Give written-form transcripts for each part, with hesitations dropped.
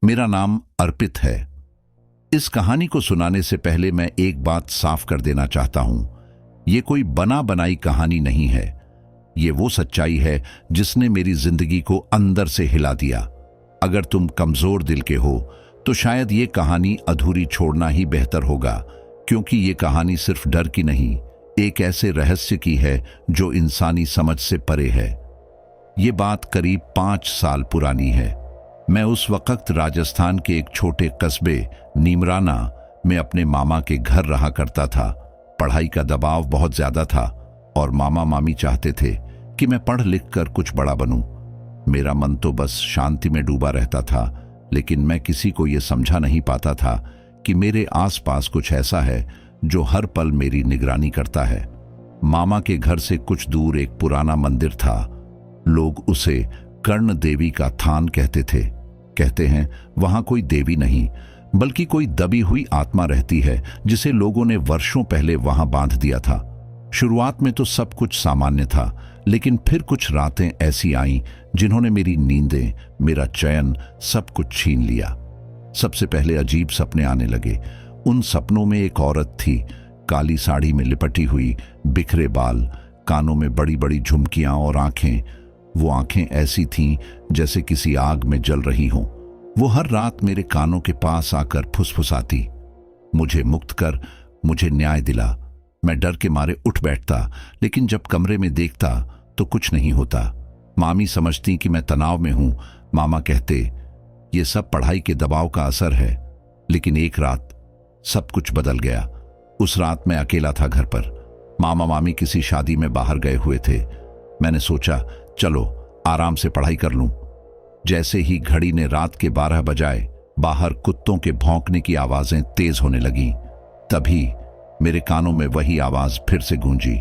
मेरा नाम अर्पित है। इस कहानी को सुनाने से पहले मैं एक बात साफ कर देना चाहता हूं। ये कोई बना बनाई कहानी नहीं है। ये वो सच्चाई है जिसने मेरी जिंदगी को अंदर से हिला दिया। अगर तुम कमजोर दिल के हो तो शायद ये कहानी अधूरी छोड़ना ही बेहतर होगा, क्योंकि ये कहानी सिर्फ डर की नहीं, एक ऐसे रहस्य की है जो इंसानी समझ से परे है। ये बात करीब 5 साल पुरानी है। मैं उस वक्त राजस्थान के एक छोटे कस्बे नीमराना में अपने मामा के घर रहा करता था। पढ़ाई का दबाव बहुत ज्यादा था और मामा मामी चाहते थे कि मैं पढ़ लिख कर कुछ बड़ा बनूं। मेरा मन तो बस शांति में डूबा रहता था, लेकिन मैं किसी को यह समझा नहीं पाता था कि मेरे आसपास कुछ ऐसा है जो हर पल मेरी निगरानी करता है। मामा के घर से कुछ दूर एक पुराना मंदिर था। लोग उसे कर्ण देवी का थान कहते थे। कहते हैं वहां कोई देवी नहीं, बल्कि कोई दबी हुई आत्मा रहती है जिसे लोगों ने वर्षों पहले वहां बांध दिया था। शुरुआत में तो सब कुछ सामान्य था, लेकिन फिर कुछ रातें ऐसी आईं जिन्होंने मेरी नींदें, मेरा चैन, सब कुछ छीन लिया। सबसे पहले अजीब सपने आने लगे। उन सपनों में एक औरत थी, काली साड़ी में लिपटी हुई, बिखरे बाल, कानों में बड़ी बड़ी झुमकियां और आंखें। वो आंखें ऐसी थीं जैसे किसी आग में जल रही हों। वो हर रात मेरे कानों के पास आकर फुसफुसाती, मुझे मुक्त कर, मुझे न्याय दिला। मैं डर के मारे उठ बैठता, लेकिन जब कमरे में देखता तो कुछ नहीं होता। मामी समझती कि मैं तनाव में हूं। मामा कहते ये सब पढ़ाई के दबाव का असर है। लेकिन एक रात सब कुछ बदल गया। उस रात मैं अकेला था घर पर। मामा मामी किसी शादी में बाहर गए हुए थे। मैंने सोचा चलो आराम से पढ़ाई कर लूं। जैसे ही घड़ी ने रात के 12 बजाए, बाहर कुत्तों के भौंकने की आवाजें तेज होने लगीं। तभी मेरे कानों में वही आवाज फिर से गूंजी,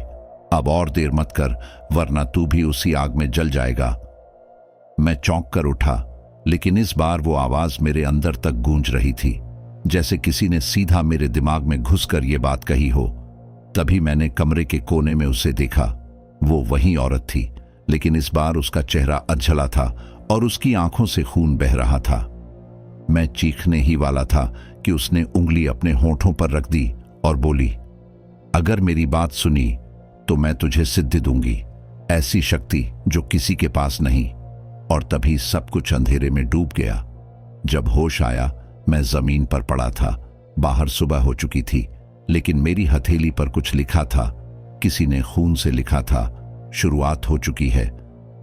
अब और देर मत कर, वरना तू भी उसी आग में जल जाएगा। मैं चौंक कर उठा, लेकिन इस बार वो आवाज मेरे अंदर तक गूंज रही थी, जैसे किसी ने सीधा मेरे दिमाग में घुसकर ये बात कही हो। तभी मैंने कमरे के कोने में उसे देखा। वो वही औरत थी, लेकिन इस बार उसका चेहरा अधजला था और उसकी आंखों से खून बह रहा था। मैं चीखने ही वाला था कि उसने उंगली अपने होठों पर रख दी और बोली, अगर मेरी बात सुनी तो मैं तुझे सिद्धि दूंगी, ऐसी शक्ति जो किसी के पास नहीं। और तभी सब कुछ अंधेरे में डूब गया। जब होश आया, मैं जमीन पर पड़ा था। बाहर सुबह हो चुकी थी, लेकिन मेरी हथेली पर कुछ लिखा था। किसी ने खून से लिखा था, शुरुआत हो चुकी है।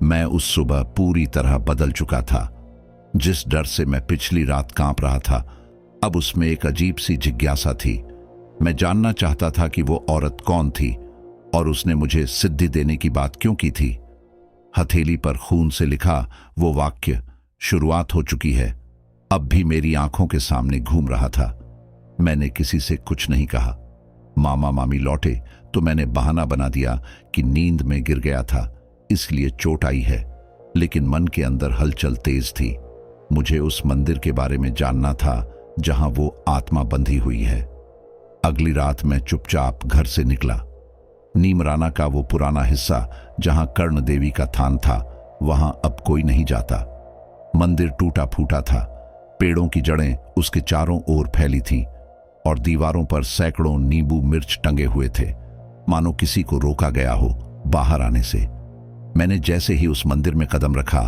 मैं उस सुबह पूरी तरह बदल चुका था। जिस डर से मैं पिछली रात कांप रहा था, अब उसमें एक अजीब सी जिज्ञासा थी। मैं जानना चाहता था कि वो औरत कौन थी और उसने मुझे सिद्धि देने की बात क्यों की थी। हथेली पर खून से लिखा वो वाक्य, शुरुआत हो चुकी है, अब भी मेरी आंखों के सामने घूम रहा था। मैंने किसी से कुछ नहीं कहा। मामा मामी लौटे तो मैंने बहाना बना दिया कि नींद में गिर गया था, इसलिए चोट आई है। लेकिन मन के अंदर हलचल तेज थी। मुझे उस मंदिर के बारे में जानना था जहां वो आत्मा बंधी हुई है। अगली रात मैं चुपचाप घर से निकला। नीमराना का वो पुराना हिस्सा जहां कर्ण देवी का थान था, वहां अब कोई नहीं जाता। मंदिर टूटा फूटा था। पेड़ों की जड़ें उसके चारों ओर फैली थीं और दीवारों पर सैकड़ों नींबू मिर्च टंगे हुए थे, मानो किसी को रोका गया हो बाहर आने से। मैंने जैसे ही उस मंदिर में कदम रखा,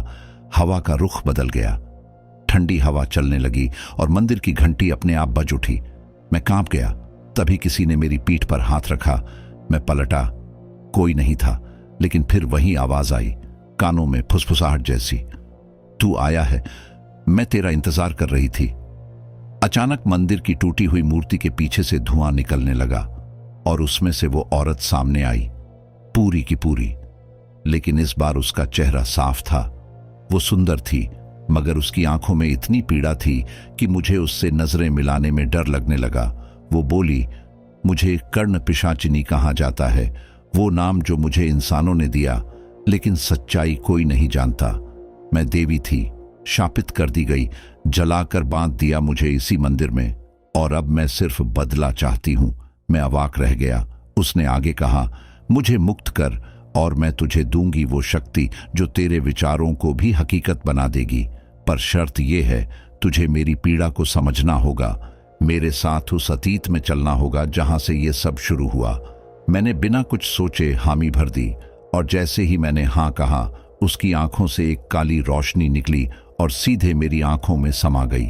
हवा का रुख बदल गया। ठंडी हवा चलने लगी और मंदिर की घंटी अपने आप बज उठी। मैं कांप गया। तभी किसी ने मेरी पीठ पर हाथ रखा। मैं पलटा, कोई नहीं था, लेकिन फिर वही आवाज आई, कानों में फुसफुसाहट जैसी, तू आया है, मैं तेरा इंतजार कर रही थी। अचानक मंदिर की टूटी हुई मूर्ति के पीछे से धुआं निकलने लगा और उसमें से वो औरत सामने आई, पूरी की पूरी। लेकिन इस बार उसका चेहरा साफ था। वो सुंदर थी, मगर उसकी आंखों में इतनी पीड़ा थी कि मुझे उससे नजरें मिलाने में डर लगने लगा। वो बोली, मुझे कर्ण पिशाचिनी कहा जाता है, वो नाम जो मुझे इंसानों ने दिया, लेकिन सच्चाई कोई नहीं जानता। मैं देवी थी, शापित कर दी गई, जलाकर बांध दिया मुझे इसी मंदिर में, और अब मैं सिर्फ बदला चाहती हूं। मैं अवाक रह गया। उसने आगे कहा, मुझे मुक्त कर और मैं तुझे दूंगी वो शक्ति जो तेरे विचारों को भी हकीकत बना देगी, पर शर्त यह है तुझे मेरी पीड़ा को समझना होगा। मेरे साथ उस अतीत में चलना होगा जहां से ये सब शुरू हुआ। मैंने बिना कुछ सोचे हामी भर दी और जैसे ही मैंने हाँ कहा, उसकी आंखों से एक काली रोशनी निकली और सीधे मेरी आंखों में समा गई।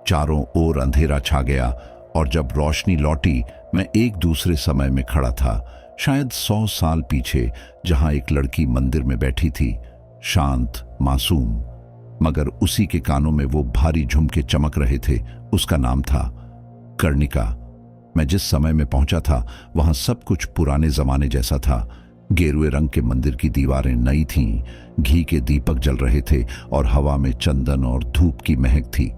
चारों ओर अंधेरा छा गया और जब रोशनी लौटी, मैं एक दूसरे समय में खड़ा था, शायद 100 साल पीछे, जहां एक लड़की मंदिर में बैठी थी, शांत, मासूम, मगर उसी के कानों में वो भारी झुमके चमक रहे थे। उसका नाम था कर्णिका। मैं जिस समय में पहुंचा था वहां सब कुछ पुराने जमाने जैसा था। गेरुए रंग के मंदिर की दीवारें नई थीं, घी के दीपक जल रहे थे और हवा में चंदन और धूप की महक थी।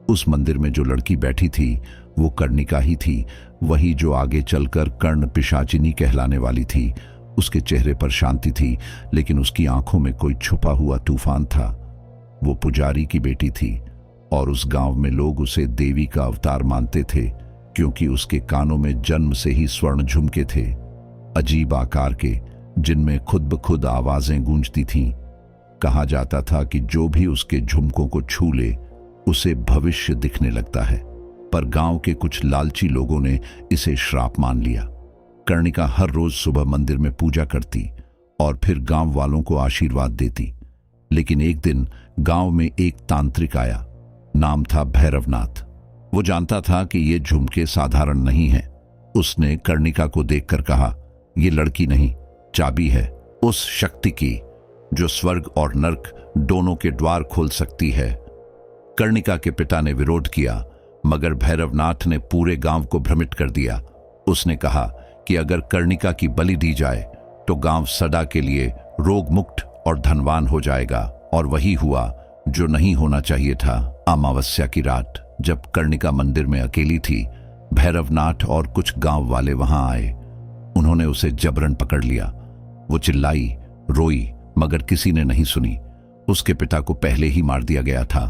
उस मंदिर में जो लड़की बैठी थी वो कर्णिका ही थी, वही जो आगे चलकर कर्ण पिशाचिनी कहलाने वाली थी। उसके चेहरे पर शांति थी, लेकिन उसकी आंखों में कोई छुपा हुआ तूफान था। वो पुजारी की बेटी थी और उस गांव में लोग उसे देवी का अवतार मानते थे, क्योंकि उसके कानों में जन्म से ही स्वर्ण झुमके थे, अजीब आकार के, जिनमें खुद ब खुद आवाजें गूंजती थीं। कहा जाता था कि जो भी उसके झुमकों को छू ले उसे भविष्य दिखने लगता है, पर गांव के कुछ लालची लोगों ने इसे श्राप मान लिया। कर्णिका हर रोज सुबह मंदिर में पूजा करती और फिर गांव वालों को आशीर्वाद देती। लेकिन एक दिन गांव में एक तांत्रिक आया, नाम था भैरवनाथ। वो जानता था कि ये झुमके साधारण नहीं हैं। उसने कर्णिका को देखकर कहा, ये लड़की नहीं, चाबी है उस शक्ति की जो स्वर्ग और नर्क दोनों के द्वार खोल सकती है। कर्णिका के पिता ने विरोध किया, मगर भैरवनाथ ने पूरे गांव को भ्रमित कर दिया। उसने कहा कि अगर कर्णिका की बलि दी जाए तो गांव सदा के लिए रोग मुक्त और धनवान हो जाएगा। और वही हुआ जो नहीं होना चाहिए था। अमावस्या की रात जब कर्णिका मंदिर में अकेली थी, भैरवनाथ और कुछ गांव वाले वहां आए। उन्होंने उसे जबरन पकड़ लिया। वो चिल्लाई, रोई, मगर किसी ने नहीं सुनी। उसके पिता को पहले ही मार दिया गया था।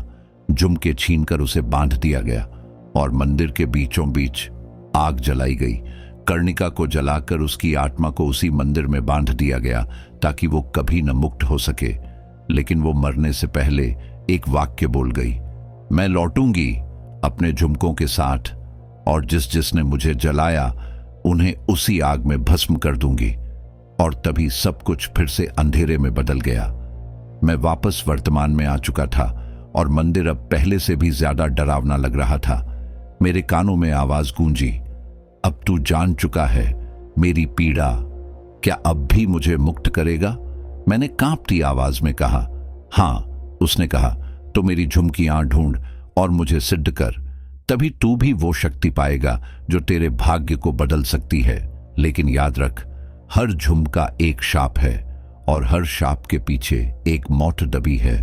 झुमके छीनकर उसे बांध दिया गया और मंदिर के बीचों बीच आग जलाई गई। कर्णिका को जलाकर उसकी आत्मा को उसी मंदिर में बांध दिया गया ताकि वो कभी न मुक्त हो सके। लेकिन वो मरने से पहले एक वाक्य बोल गई, मैं लौटूंगी अपने झुमकों के साथ और जिसने मुझे जलाया उन्हें उसी आग में भस्म कर दूंगी। और तभी सब कुछ फिर से अंधेरे में बदल गया। मैं वापस वर्तमान में आ चुका था और मंदिर अब पहले से भी ज्यादा डरावना लग रहा था। मेरे कानों में आवाज गूंजी, अब तू जान चुका है मेरी पीड़ा, क्या अब भी मुझे मुक्त करेगा? मैंने कांपती आवाज में कहा, हां। उसने कहा, तो मेरी झुमकियां ढूंढ और मुझे सिद्ध कर, तभी तू भी वो शक्ति पाएगा जो तेरे भाग्य को बदल सकती है। लेकिन याद रख, हर झुमका एक शाप है और हर शाप के पीछे एक मौत दबी है।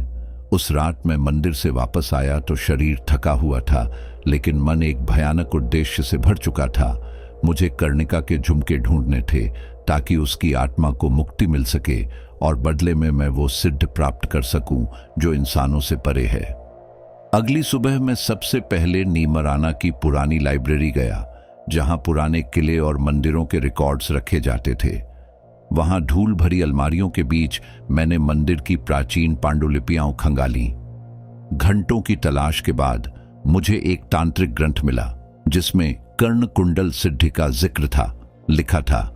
उस रात मैं मंदिर से वापस आया तो शरीर थका हुआ था, लेकिन मन एक भयानक उद्देश्य से भर चुका था। मुझे कर्णिका के झुमके ढूंढने थे ताकि उसकी आत्मा को मुक्ति मिल सके और बदले में मैं वो सिद्ध प्राप्त कर सकूं जो इंसानों से परे है। अगली सुबह मैं सबसे पहले नीमराना की पुरानी लाइब्रेरी गया, जहां पुराने किले और मंदिरों के रिकॉर्ड्स रखे जाते थे। वहां धूल भरी अलमारियों के बीच मैंने मंदिर की प्राचीन पांडुलिपियां खंगाली। घंटों की तलाश के बाद मुझे एक तांत्रिक ग्रंथ मिला जिसमें कर्ण कुंडल सिद्धि का जिक्र था। लिखा था,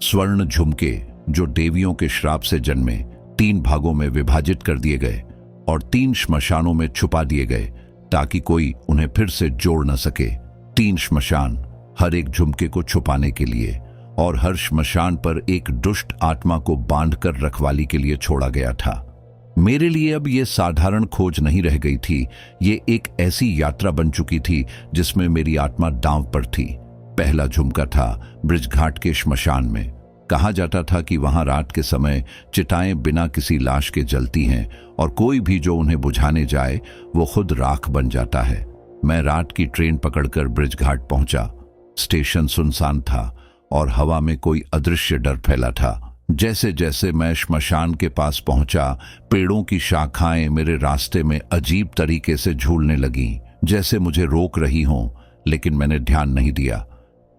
स्वर्ण झुमके जो देवियों के श्राप से जन्मे 3 भागों में विभाजित कर दिए गए और 3 श्मशानों में छुपा दिए गए ताकि कोई उन्हें फिर से जोड़ न सके। 3 श्मशान हर एक झुमके को छुपाने के लिए, और हर श्मशान पर एक दुष्ट आत्मा को बांधकर रखवाली के लिए छोड़ा गया था। मेरे लिए अब यह साधारण खोज नहीं रह गई थी, ये एक ऐसी यात्रा बन चुकी थी जिसमें मेरी आत्मा दांव पर थी। पहला झुमका था ब्रिजघाट के श्मशान में। कहा जाता था कि वहां रात के समय चिताएं बिना किसी लाश के जलती हैं और कोई भी जो उन्हें बुझाने जाए वो खुद राख बन जाता है। मैं रात की ट्रेन पकड़कर ब्रिजघाट पहुंचा। स्टेशन सुनसान था और हवा में कोई अदृश्य डर फैला था। जैसे जैसे मैं श्मशान के पास पहुंचा, पेड़ों की शाखाएं मेरे रास्ते में अजीब तरीके से झूलने लगीं, जैसे मुझे रोक रही हों, लेकिन मैंने ध्यान नहीं दिया।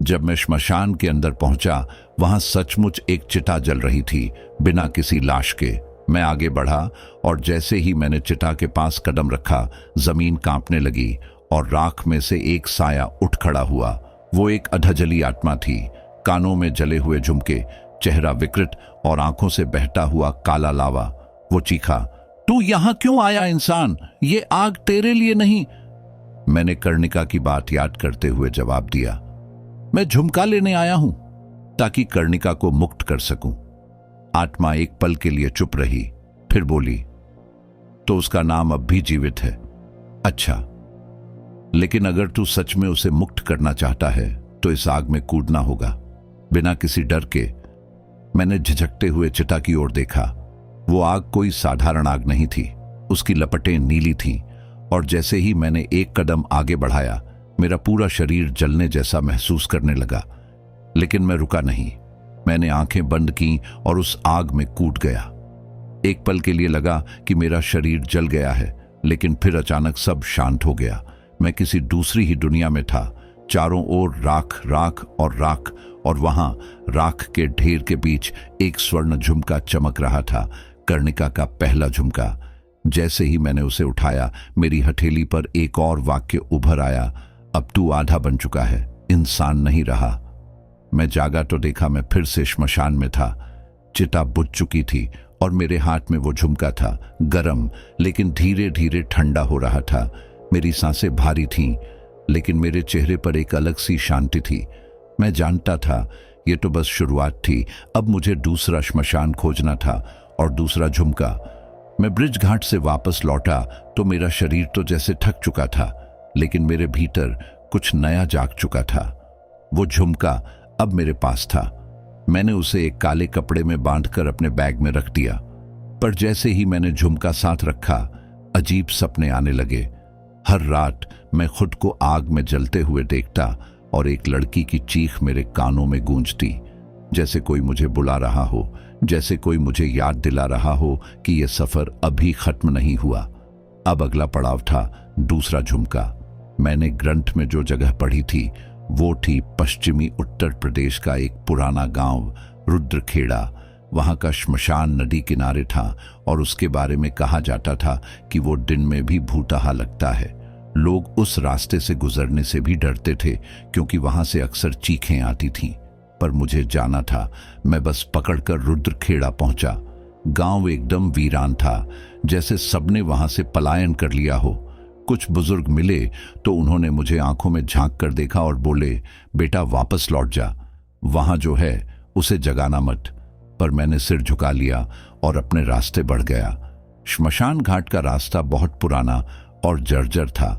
जब मैं श्मशान के अंदर पहुंचा, वहां सचमुच एक चिता जल रही थी, बिना किसी लाश के। मैं आगे बढ़ा और जैसे ही मैंने चिता के पास कदम रखा, जमीन कांपने लगी और राख में से एक साया उठ खड़ा हुआ। वो एक अधजली आत्मा थी, कानों में जले हुए झुमके, चेहरा विकृत और आंखों से बहता हुआ काला लावा। वो चीखा, तू यहां क्यों आया इंसान? ये आग तेरे लिए नहीं। मैंने कर्णिका की बात याद करते हुए जवाब दिया, मैं झुमका लेने आया हूं ताकि कर्णिका को मुक्त कर सकूं। आत्मा एक पल के लिए चुप रही, फिर बोली, तो उसका नाम अब भी जीवित है? अच्छा, लेकिन अगर तू सच में उसे मुक्त करना चाहता है तो इस आग में कूदना होगा। बिना किसी डर के मैंने झिझकते हुए चिता की ओर देखा। वो आग कोई साधारण आग नहीं थी, उसकी लपटें नीली थीं और जैसे ही मैंने एक कदम आगे बढ़ाया, मेरा पूरा शरीर जलने जैसा महसूस करने लगा। लेकिन मैं रुका नहीं। मैंने आंखें बंद की और उस आग में कूद गया। एक पल के लिए लगा कि मेरा शरीर जल गया है, लेकिन फिर अचानक सब शांत हो गया। मैं किसी दूसरी ही दुनिया में था। चारों ओर राख, राख और राख, और वहां राख के ढेर के बीच एक स्वर्ण झुमका चमक रहा था, कर्णिका का पहला झुमका। जैसे ही मैंने उसे उठाया, मेरी हथेली पर एक और वाक्य उभर आया, अब तू आधा बन चुका है, इंसान नहीं रहा। मैं जागा तो देखा मैं फिर से श्मशान में था। चिता बुझ चुकी थी और मेरे हाथ में वो झुमका था, गरम लेकिन धीरे धीरे ठंडा हो रहा था। मेरी सांसें भारी थीं, लेकिन मेरे चेहरे पर एक अलग सी शांति थी। मैं जानता था ये तो बस शुरुआत थी, अब मुझे दूसरा श्मशान खोजना था और दूसरा झुमका। मैं ब्रिज घाट से वापस लौटा तो मेरा शरीर तो जैसे थक चुका था, लेकिन मेरे भीतर कुछ नया जाग चुका था। वो झुमका अब मेरे पास था। मैंने उसे एक काले कपड़े में बांधकर अपने बैग में रख दिया। पर जैसे ही मैंने झुमका साथ रखा, अजीब सपने आने लगे। हर रात मैं खुद को आग में जलते हुए देखता और एक लड़की की चीख मेरे कानों में गूंजती, जैसे कोई मुझे बुला रहा हो, जैसे कोई मुझे याद दिला रहा हो कि यह सफर अभी खत्म नहीं हुआ। अब अगला पड़ाव था दूसरा झुमका। मैंने ग्रंथ में जो जगह पढ़ी थी वो थी पश्चिमी उत्तर प्रदेश का एक पुराना गांव, रुद्रखेड़ा। वहां का श्मशान नदी किनारे था और उसके बारे में कहा जाता था कि वो दिन में भी भूतहा लगता है। लोग उस रास्ते से गुजरने से भी डरते थे क्योंकि वहां से अक्सर चीखें आती थीं। पर मुझे जाना था। मैं बस पकड़कर रुद्रखेड़ा पहुंचा। गांव एकदम वीरान था, जैसे सबने वहां से पलायन कर लिया हो। कुछ बुजुर्ग मिले तो उन्होंने मुझे आंखों में झांक कर देखा और बोले, बेटा वापस लौट जा, वहां जो है उसे जगाना मत। पर मैंने सिर झुका लिया और अपने रास्ते बढ़ गया। श्मशान घाट का रास्ता बहुत पुराना और जर्जर था।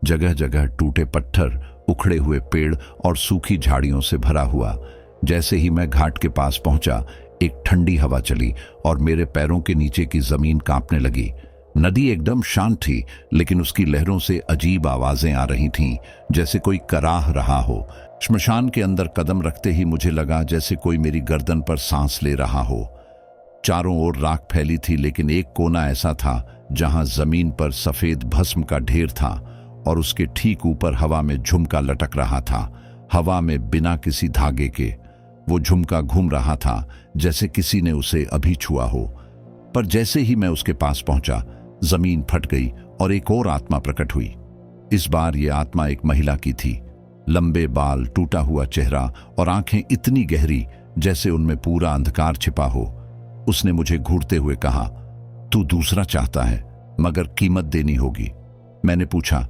जगह जगह टूटे पत्थर, उखड़े हुए पेड़ और सूखी झाड़ियों से भरा हुआ। जैसे ही मैं घाट के पास पहुंचा, एक ठंडी हवा चली और मेरे पैरों के नीचे की जमीन कांपने लगी। नदी एकदम शांत थी, लेकिन उसकी लहरों से अजीब आवाजें आ रही थीं, जैसे कोई कराह रहा हो। श्मशान के अंदर कदम रखते ही मुझे लगा जैसे कोई मेरी गर्दन पर सांस ले रहा हो। चारों ओर राख फैली थी, लेकिन एक कोना ऐसा था जहां जमीन पर सफेद भस्म का ढेर था और उसके ठीक ऊपर हवा में झुमका लटक रहा था। हवा में बिना किसी धागे के वो झुमका घूम रहा था, जैसे किसी ने उसे अभी छुआ हो। पर जैसे ही मैं उसके पास पहुंचा, जमीन फट गई और एक और आत्मा प्रकट हुई। इस बार यह आत्मा एक महिला की थी। लंबे बाल, टूटा हुआ चेहरा और आंखें इतनी गहरी जैसे उनमें पूरा अंधकार छिपा हो। उसने मुझे घूरते हुए कहा, तू दूसरा चाहता है, मगर कीमत देनी होगी। मैंने पूछा,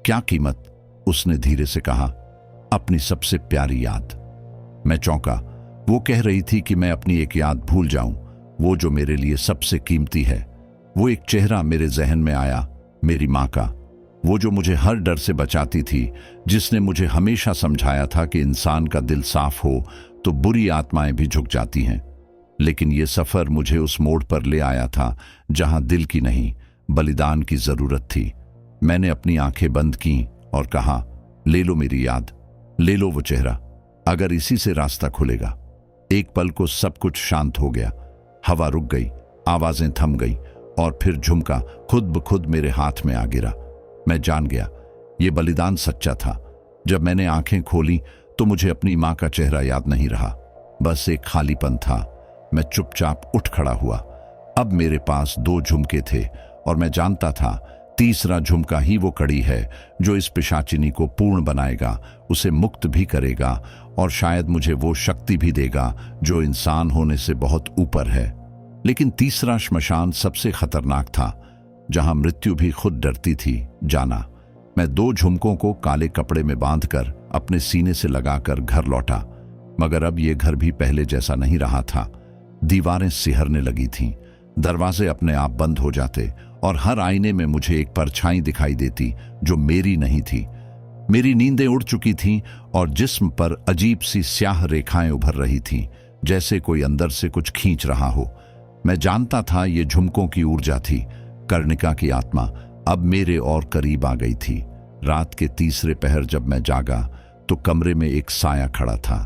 क्या कीमत? उसने धीरे से कहा, अपनी सबसे प्यारी याद। मैं चौंका। वो कह रही थी कि मैं अपनी एक याद भूल जाऊं, वो जो मेरे लिए सबसे कीमती है। वो एक चेहरा मेरे जहन में आया, मेरी माँ का। वो जो मुझे हर डर से बचाती थी, जिसने मुझे हमेशा समझाया था कि इंसान का दिल साफ हो तो बुरी आत्माएं भी झुक जाती हैं। लेकिन ये सफर मुझे उस मोड़ पर ले आया था जहां दिल की नहीं, बलिदान की जरूरत थी। मैंने अपनी आंखें बंद की और कहा, ले लो मेरी याद, ले लो वो चेहरा, अगर इसी से रास्ता खुलेगा। एक पल को सब कुछ शांत हो गया। हवा रुक गई, आवाजें थम गई और फिर झुमका खुद ब खुद मेरे हाथ में आ गिरा। मैं जान गया, ये बलिदान सच्चा था। जब मैंने आंखें खोली तो मुझे अपनी मां का चेहरा याद नहीं रहा, बस एक खालीपन था। मैं चुपचाप उठ खड़ा हुआ। अब मेरे पास 2 झुमके थे और मैं जानता था तीसरा झुमका ही वो कड़ी है जो इस पिशाचिनी को पूर्ण बनाएगा, उसे मुक्त भी करेगा और शायद मुझे वो शक्ति भी देगा जो इंसान होने से बहुत ऊपर है। लेकिन तीसरा श्मशान सबसे खतरनाक था, जहां मृत्यु भी खुद डरती थी जाना। मैं 2 झुमकों को काले कपड़े में बांधकर अपने सीने से लगाकर घर लौटा, मगर अब ये घर भी पहले जैसा नहीं रहा था। दीवारें सिहरने लगी थीं, दरवाजे अपने आप बंद हो जाते और हर आईने में मुझे एक परछाई दिखाई देती जो मेरी नहीं थी। मेरी नींदें उड़ चुकी थीं और जिस्म पर अजीब सी स्याह रेखाएं उभर रही थीं, जैसे कोई अंदर से कुछ खींच रहा हो। मैं जानता था ये झुमकों की ऊर्जा थी। कर्णिका की आत्मा अब मेरे और करीब आ गई थी। रात के तीसरे पहर जब मैं जागा तो कमरे में एक साया खड़ा था।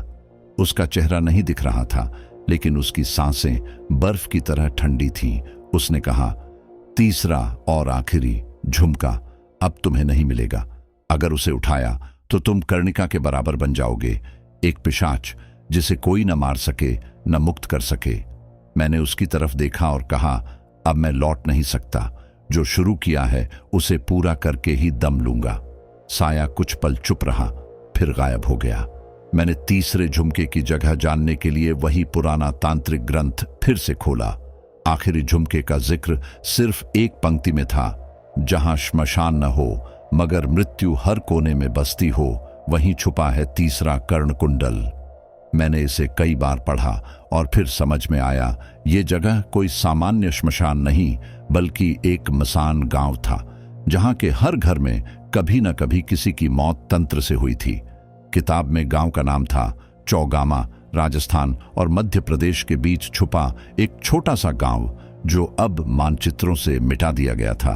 उसका चेहरा नहीं दिख रहा था, लेकिन उसकी सांसें बर्फ की तरह ठंडी थीं। उसने कहा, तीसरा और आखिरी झुमका अब तुम्हें नहीं मिलेगा। अगर उसे उठाया तो तुम कर्णिका के बराबर बन जाओगे, एक पिशाच जिसे कोई न मार सके न मुक्त कर सके। मैंने उसकी तरफ देखा और कहा, अब मैं लौट नहीं सकता। जो शुरू किया है उसे पूरा करके ही दम लूंगा। साया कुछ पल चुप रहा, फिर गायब हो गया। मैंने तीसरे झुमके की जगह जानने के लिए वही पुराना तांत्रिक ग्रंथ फिर से खोला। आखिरी झुमके का जिक्र सिर्फ एक पंक्ति में था, जहां श्मशान न हो मगर मृत्यु हर कोने में बसती हो, वहीं छुपा है तीसरा कर्ण कुंडल। मैंने इसे कई बार पढ़ा और फिर समझ में आया, ये जगह कोई सामान्य श्मशान नहीं बल्कि एक मसान गांव था, जहां के हर घर में कभी न कभी किसी की मौत तंत्र से हुई थी। किताब में गांव का नाम था चौगामा, राजस्थान और मध्य प्रदेश के बीच छुपा एक छोटा सा गांव जो अब मानचित्रों से मिटा दिया गया था।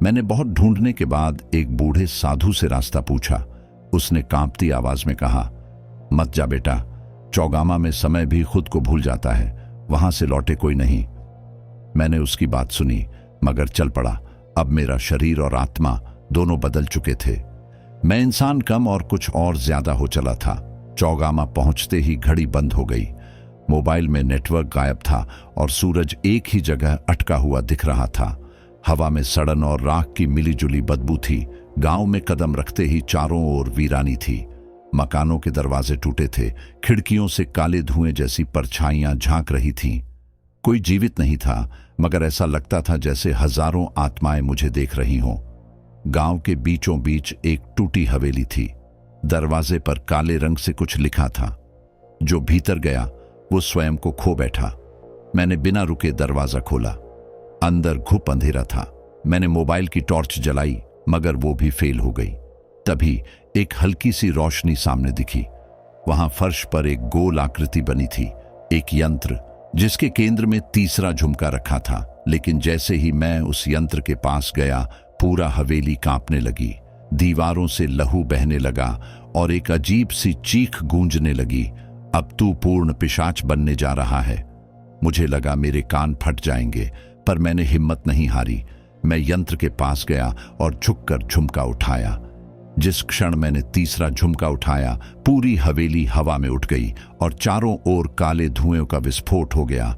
मैंने बहुत ढूंढने के बाद एक बूढ़े साधु से रास्ता पूछा। उसने कांपती आवाज में कहा, मत जा बेटा, चौगामा में समय भी खुद को भूल जाता है, वहां से लौटे कोई नहीं। मैंने उसकी बात सुनी मगर चल पड़ा। अब मेरा शरीर और आत्मा दोनों बदल चुके थे। मैं इंसान कम और कुछ और ज्यादा हो चला था। चौगामा पहुंचते ही घड़ी बंद हो गई। मोबाइल में नेटवर्क गायब था और सूरज एक ही जगह अटका हुआ दिख रहा था। हवा में सड़न और राख की मिलीजुली बदबू थी। गांव में कदम रखते ही चारों ओर वीरानी थी। मकानों के दरवाजे टूटे थे, खिड़कियों से काले धुएं जैसी परछाइयां झांक रही थीं। कोई जीवित नहीं था, मगर ऐसा लगता था जैसे हजारों आत्माएं मुझे देख रही हों। गांव के बीचों बीच एक टूटी हवेली थी। दरवाजे पर काले रंग से कुछ लिखा था। जो भीतर गया वो स्वयं को खो बैठा। मैंने बिना रुके दरवाजा खोला। अंदर घुप अंधेरा था। मैंने मोबाइल की टॉर्च जलाई मगर वो भी फेल हो गई। तभी एक हल्की सी रोशनी सामने दिखी। वहां फर्श पर एक गोल आकृति बनी थी, एक यंत्र जिसके केंद्र में तीसरा झुमका रखा था। लेकिन जैसे ही मैं उस यंत्र के पास गया, पूरा हवेली कांपने लगी। दीवारों से लहू बहने लगा और एक अजीब सी चीख गूंजने लगी, अब तू पूर्ण पिशाच बनने जा रहा है। मुझे लगा मेरे कान फट जाएंगे, पर मैंने हिम्मत नहीं हारी। मैं यंत्र के पास गया और झुककर झुमका उठाया। जिस क्षण मैंने तीसरा झुमका उठाया, पूरी हवेली हवा में उठ गई और चारों ओर काले धुएं का विस्फोट हो गया।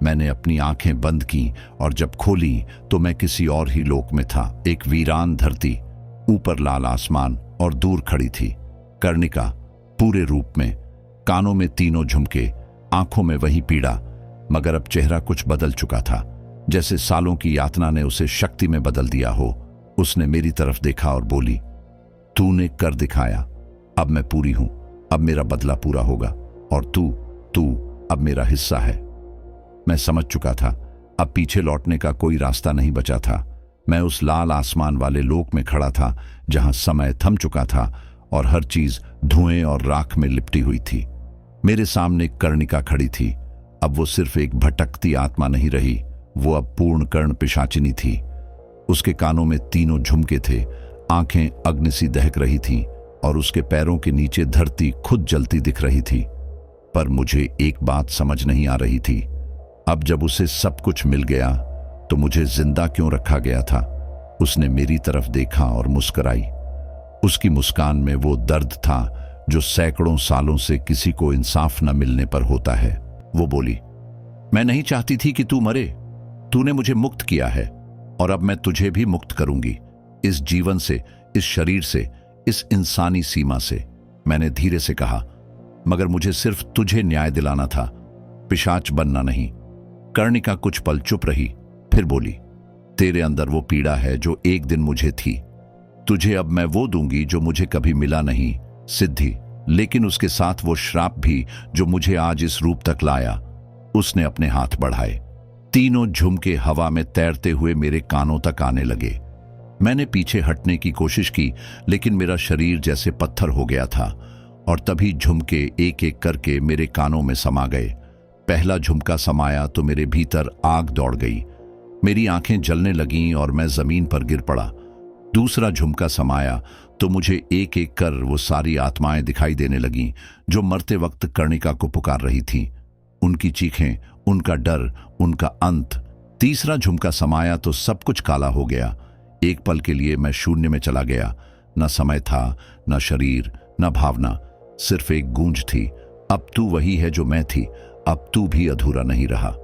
मैंने अपनी आंखें बंद की और जब खोली तो मैं किसी और ही लोक में था। एक वीरान धरती, ऊपर लाल आसमान और दूर खड़ी थी कर्णिका पूरे रूप में। कानों में तीनों झुमके, आंखों में वही पीड़ा, मगर अब चेहरा कुछ बदल चुका था, जैसे सालों की यातना ने उसे शक्ति में बदल दिया हो। उसने मेरी तरफ देखा और बोली, तूने कर दिखाया, अब मैं पूरी हूं, अब मेरा बदला पूरा होगा और तू अब मेरा हिस्सा है। मैं समझ चुका था, अब पीछे लौटने का कोई रास्ता नहीं बचा था। मैं उस लाल आसमान वाले लोक में खड़ा था जहां समय थम चुका था और हर चीज धुएं और राख में लिपटी हुई थी। मेरे सामने कर्णिका खड़ी थी। अब वो सिर्फ एक भटकती आत्मा नहीं रही, वो अब पूर्ण कर्ण पिशाचिनी थी। उसके कानों में तीनों झुमके थे, आंखें अग्नि सी दहक रही थीं और उसके पैरों के नीचे धरती खुद जलती दिख रही थी। पर मुझे एक बात समझ नहीं आ रही थी, अब जब उसे सब कुछ मिल गया तो मुझे जिंदा क्यों रखा गया था। उसने मेरी तरफ देखा और मुस्कुराई। उसकी मुस्कान में वो दर्द था जो सैकड़ों सालों से किसी को इंसाफ न मिलने पर होता है। वो बोली, मैं नहीं चाहती थी कि तू मरे, तूने मुझे मुक्त किया है और अब मैं तुझे भी मुक्त करूंगी, इस जीवन से, इस शरीर से, इस इंसानी सीमा से, मैंने धीरे से कहा। मगर मुझे सिर्फ तुझे न्याय दिलाना था, पिशाच बनना नहीं। कर्णिका कुछ पल चुप रही, फिर बोली, तेरे अंदर वो पीड़ा है जो एक दिन मुझे थी। तुझे अब मैं वो दूंगी जो मुझे कभी मिला नहीं, सिद्धि, लेकिन उसके साथ वो श्राप भी जो मुझे आज इस रूप तक लाया। उसने अपने हाथ बढ़ाए। तीनों झुमके हवा में तैरते हुए मेरे कानों तक आने लगे। मैंने पीछे हटने की कोशिश की, लेकिन मेरा शरीर जैसे पत्थर हो गया था और तभी झुमके एक एक करके मेरे कानों में समा गए। पहला झुमका समाया तो मेरे भीतर आग दौड़ गई, मेरी आंखें जलने लगीं और मैं जमीन पर गिर पड़ा। दूसरा झुमका समाया तो मुझे एक एक कर वो सारी आत्माएं दिखाई देने लगीं जो मरते वक्त कर्णिका को पुकार रही थीं। उनकी चीखें, उनका डर, उनका अंत। तीसरा झुमका समाया तो सब कुछ काला हो गया। एक पल के लिए मैं शून्य में चला गया। न समय था, न शरीर, न भावना, सिर्फ एक गूंज थी, अब तू वही है जो मैं थी, अब तू भी अधूरा नहीं रहा।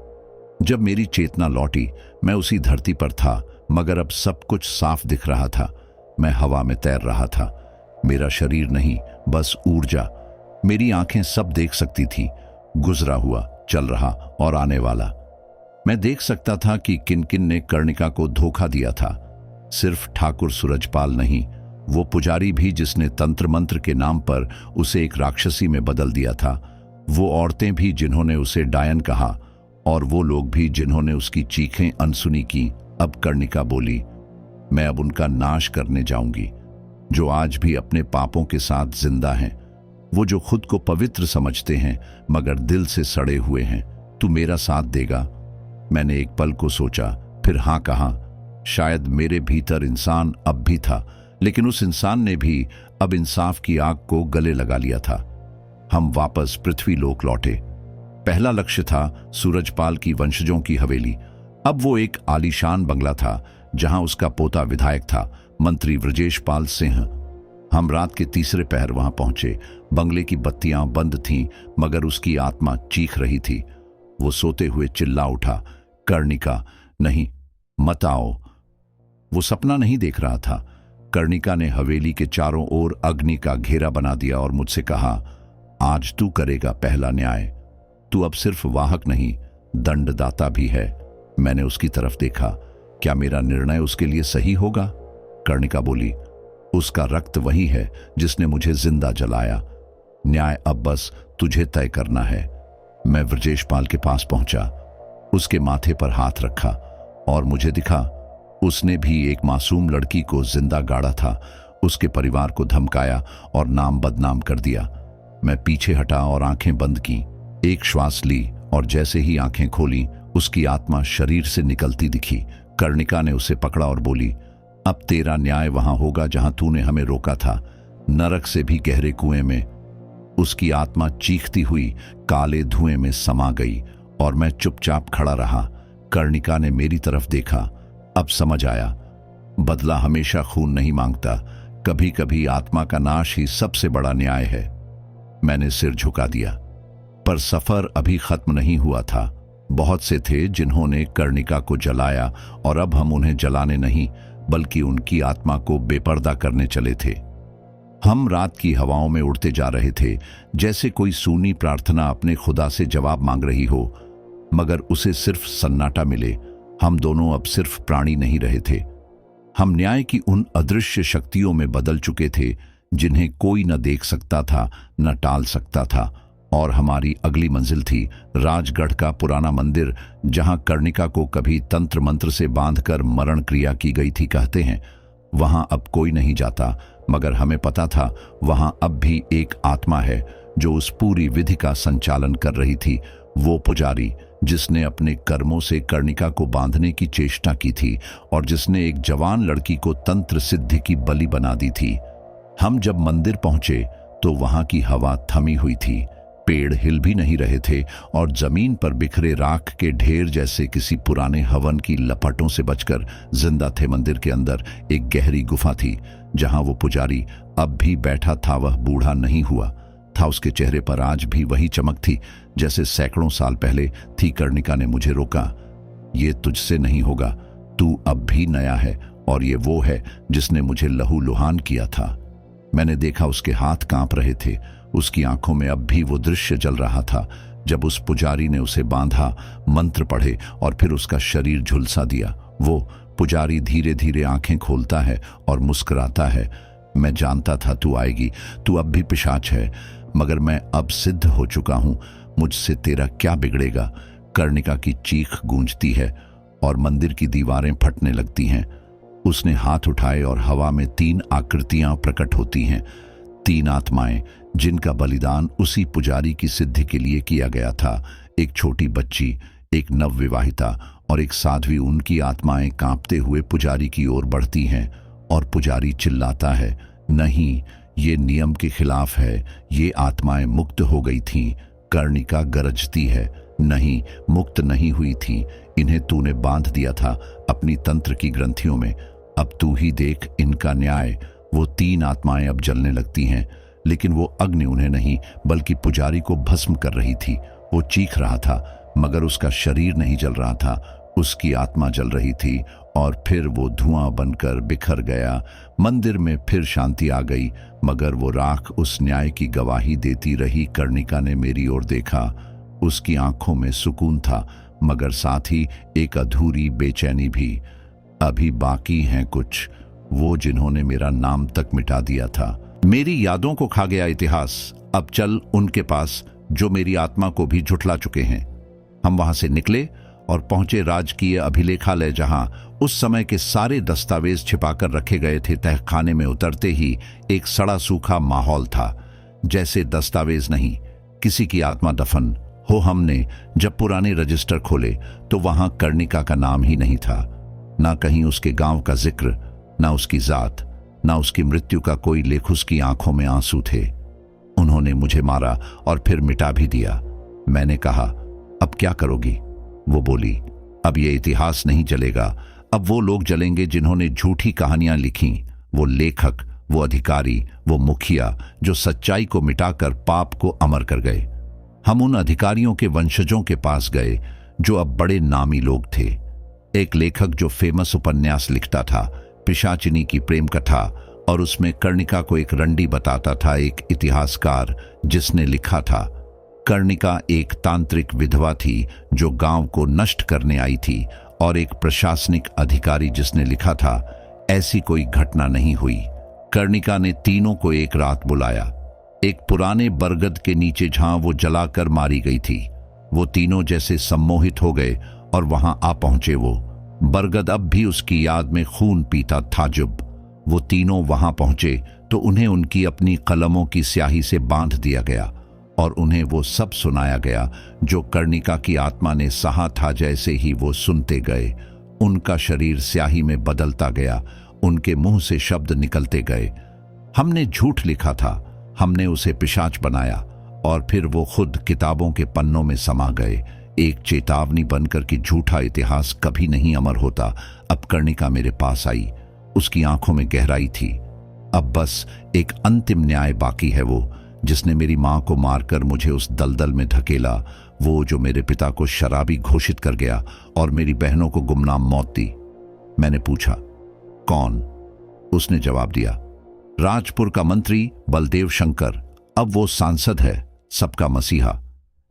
जब मेरी चेतना लौटी, मैं उसी धरती पर था, मगर अब सब कुछ साफ दिख रहा था। मैं हवा में तैर रहा था, मेरा शरीर नहीं, बस ऊर्जा। मेरी आंखें सब देख सकती थी, गुजरा हुआ, चल रहा और आने वाला। मैं देख सकता था कि किन किन ने कर्णिका को धोखा दिया था। सिर्फ ठाकुर सूरजपाल नहीं, वो पुजारी भी जिसने तंत्र मंत्र के नाम पर उसे एक राक्षसी में बदल दिया था, वो औरतें भी जिन्होंने उसे डायन कहा, और वो लोग भी जिन्होंने उसकी चीखें अनसुनी की। अब कर्णिका बोली, मैं अब उनका नाश करने जाऊंगी, जो आज भी अपने पापों के साथ जिंदा हैं, वो जो खुद को पवित्र समझते हैं मगर दिल से सड़े हुए हैं। तू मेरा साथ देगा? मैंने एक पल को सोचा, फिर हां कहा। शायद मेरे भीतर इंसान अब भी था, लेकिन उस इंसान ने भी अब इंसाफ की आग को गले लगा लिया था। हम वापस पृथ्वी लोक लौटे। पहला लक्ष्य था सूरजपाल की वंशजों की हवेली। अब वो एक आलीशान बंगला था जहां उसका पोता विधायक था, मंत्री वृजेश पाल सिंह। हम रात के तीसरे पहर वहां पहुंचे। बंगले की बत्तियां बंद थीं, मगर उसकी आत्मा चीख रही थी। वो सोते हुए चिल्ला उठा, कर्णिका, नहीं, मत आओ। वो सपना नहीं देख रहा था। कर्णिका ने हवेली के चारों ओर अग्नि का घेरा बना दिया और मुझसे कहा, आज तू करेगा पहला न्याय। तू अब सिर्फ वाहक नहीं, दंडदाता भी है। मैंने उसकी तरफ देखा। क्या मेरा निर्णय उसके लिए सही होगा? कर्णिका बोली, उसका रक्त वही है जिसने मुझे जिंदा जलाया। न्याय अब बस तुझे तय करना है। मैं वृजेश पाल के पास पहुंचा, उसके माथे पर हाथ रखा और मुझे दिखा उसने भी एक मासूम लड़की को जिंदा गाड़ा था, उसके परिवार को धमकाया और नाम बदनाम कर दिया। मैं पीछे हटा और आंखें बंद की, एक श्वास ली और जैसे ही आंखें खोली, उसकी आत्मा शरीर से निकलती दिखी। कर्णिका ने उसे पकड़ा और बोली, अब तेरा न्याय वहां होगा जहां तूने हमें रोका था, नरक से भी गहरे कुएं में। उसकी आत्मा चीखती हुई काले धुएं में समा गई और मैं चुपचाप खड़ा रहा। कर्णिका ने मेरी तरफ देखा। अब समझ आया, बदला हमेशा खून नहीं मांगता, कभी कभी आत्मा का नाश ही सबसे बड़ा न्याय है। मैंने सिर झुका दिया, पर सफर अभी खत्म नहीं हुआ था। बहुत से थे जिन्होंने कर्णिका को जलाया और अब हम उन्हें जलाने नहीं, बल्कि उनकी आत्मा को बेपर्दा करने चले थे। हम रात की हवाओं में उड़ते जा रहे थे, जैसे कोई सूनी प्रार्थना अपने खुदा से जवाब मांग रही हो, मगर उसे सिर्फ सन्नाटा मिले। हम दोनों अब सिर्फ प्राणी नहीं रहे थे, हम न्याय की उन अदृश्य शक्तियों में बदल चुके थे जिन्हें कोई न देख सकता था, न टाल सकता था। और हमारी अगली मंजिल थी राजगढ़ का पुराना मंदिर, जहां कर्णिका को कभी तंत्र मंत्र से बांधकर मरण क्रिया की गई थी। कहते हैं वहां अब कोई नहीं जाता, मगर हमें पता था वहां अब भी एक आत्मा है जो उस पूरी विधि का संचालन कर रही थी। वो पुजारी जिसने अपने कर्मों से कर्णिका को बांधने की चेष्टा की थी और जिसने एक जवान लड़की को तंत्र सिद्धि की बलि बना दी थी। हम जब मंदिर पहुंचे तो वहां की हवा थमी हुई थी, पेड़ हिल भी नहीं रहे थे और जमीन पर बिखरे राख के ढेर जैसे किसी पुराने हवन की लपटों से बचकर जिंदा थे। मंदिर के अंदर एक गहरी गुफा थी जहां वो पुजारी अब भी बैठा था। वह बूढ़ा नहीं हुआ था, उसके चेहरे पर आज भी वही चमक थी जैसे सैकड़ों साल पहले थी। कर्णिका ने मुझे रोका, ये तुझसे नहीं होगा, तू अब भी नया है और ये वो है जिसने मुझे लहूलुहान किया था। मैंने देखा उसके हाथ कांप रहे थे, उसकी आंखों में अब भी वो दृश्य जल रहा था जब उस पुजारी ने उसे बांधा, मंत्र पढ़े और फिर उसका शरीर झुलसा दिया। वो पुजारी धीरे धीरे आंखें खोलता है और मुस्कुराता है। मैं जानता था तू आएगी, तू अब भी पिशाच है, मगर मैं अब सिद्ध हो चुका हूं, मुझसे तेरा क्या बिगड़ेगा। कर्णिका की चीख गूंजती है और मंदिर की दीवारें फटने लगती हैं। उसने हाथ उठाए और हवा में 3 आकृतियां प्रकट होती हैं, 3 आत्माएं जिनका बलिदान उसी पुजारी की सिद्धि के लिए किया गया था। एक छोटी बच्ची, एक नवविवाहिता और एक साध्वी। उनकी आत्माएं कांपते हुए पुजारी की ओर बढ़ती हैं और पुजारी चिल्लाता है, नहीं, ये नियम के खिलाफ है, ये आत्माएं मुक्त हो गई थीं। कर्णिका गरजती है, नहीं, मुक्त नहीं हुई थीं, इन्हें तूने बांध दिया था अपनी तंत्र की ग्रंथियों में। अब तू ही देख इनका न्याय। वो 3 आत्माएं अब जलने लगती हैं, लेकिन वो अग्नि उन्हें नहीं बल्कि पुजारी को भस्म कर रही थी। वो चीख रहा था मगर उसका शरीर नहीं जल रहा था, उसकी आत्मा जल रही थी। और फिर वो धुआं बनकर बिखर गया। मंदिर में फिर शांति आ गई, मगर वो राख उस न्याय की गवाही देती रही। कर्णिका ने मेरी ओर देखा, उसकी आंखों में सुकून था मगर साथ ही एक अधूरी बेचैनी भी। अभी बाकी हैं कुछ, वो जिन्होंने मेरा नाम तक मिटा दिया था। मेरी यादों को खा गया इतिहास। अब चल उनके पास जो मेरी आत्मा को भी झुठला चुके हैं। हम वहां से निकले और पहुंचे राजकीय अभिलेखालय, जहां उस समय के सारे दस्तावेज छिपाकर रखे गए थे। तहखाने में उतरते ही एक सड़ा सूखा माहौल था, जैसे दस्तावेज नहीं, किसी की आत्मा दफन हो। हमने जब पुराने रजिस्टर खोले तो वहां कर्णिका का नाम ही नहीं था, ना कहीं उसके गांव का जिक्र, ना उसकी जात, ना उसकी मृत्यु का कोई लेख। उसकी आंखों में आंसू थे। उन्होंने मुझे मारा और फिर मिटा भी दिया। मैंने कहा, अब क्या करोगी? वो बोली, अब ये इतिहास नहीं जलेगा, अब वो लोग जलेंगे जिन्होंने झूठी कहानियां लिखी। वो लेखक, वो अधिकारी, वो मुखिया जो सच्चाई को मिटाकर पाप को अमर कर गए। हम उन अधिकारियों के वंशजों के पास गए जो अब बड़े नामी लोग थे। एक लेखक जो फेमस उपन्यास लिखता था, पिशाचिनी की प्रेम कथा, और उसमें कर्णिका को एक रंडी बताता था। एक इतिहासकार जिसने लिखा था, कर्णिका एक तांत्रिक विधवा थी जो गांव को नष्ट करने आई थी, और एक प्रशासनिक अधिकारी जिसने लिखा था, ऐसी कोई घटना नहीं हुई। कर्णिका ने तीनों को एक रात बुलाया, एक पुराने बरगद के नीचे जहां वो जलाकर मारी गई थी। वो तीनों जैसे सम्मोहित हो गए और वहां आ पहुंचे। वो बरगद अब भी उसकी याद में खून पीता था। जब वो तीनों वहां पहुंचे तो उन्हें उनकी अपनी कलमों की स्याही से बांध दिया गया और उन्हें वो सब सुनाया गया जो कर्णिका की आत्मा ने सहा था। जैसे ही वो सुनते गए, उनका शरीर स्याही में बदलता गया, उनके मुंह से शब्द निकलते गए, हमने झूठ लिखा था, हमने उसे पिशाच बनाया। और फिर वो खुद किताबों के पन्नों में समा गए, एक चेतावनी बनकर कि झूठा इतिहास कभी नहीं अमर होता। अब कर्णिका मेरे पास आई, उसकी आंखों में गहराई थी। अब बस एक अंतिम न्याय बाकी है, वो जिसने मेरी मां को मारकर मुझे उस दलदल में धकेला, वो जो मेरे पिता को शराबी घोषित कर गया और मेरी बहनों को गुमनाम मौत दी। मैंने पूछा, कौन? उसने जवाब दिया, राजपुर का मंत्री बलदेव शंकर। अब वो सांसद है, सबका मसीहा,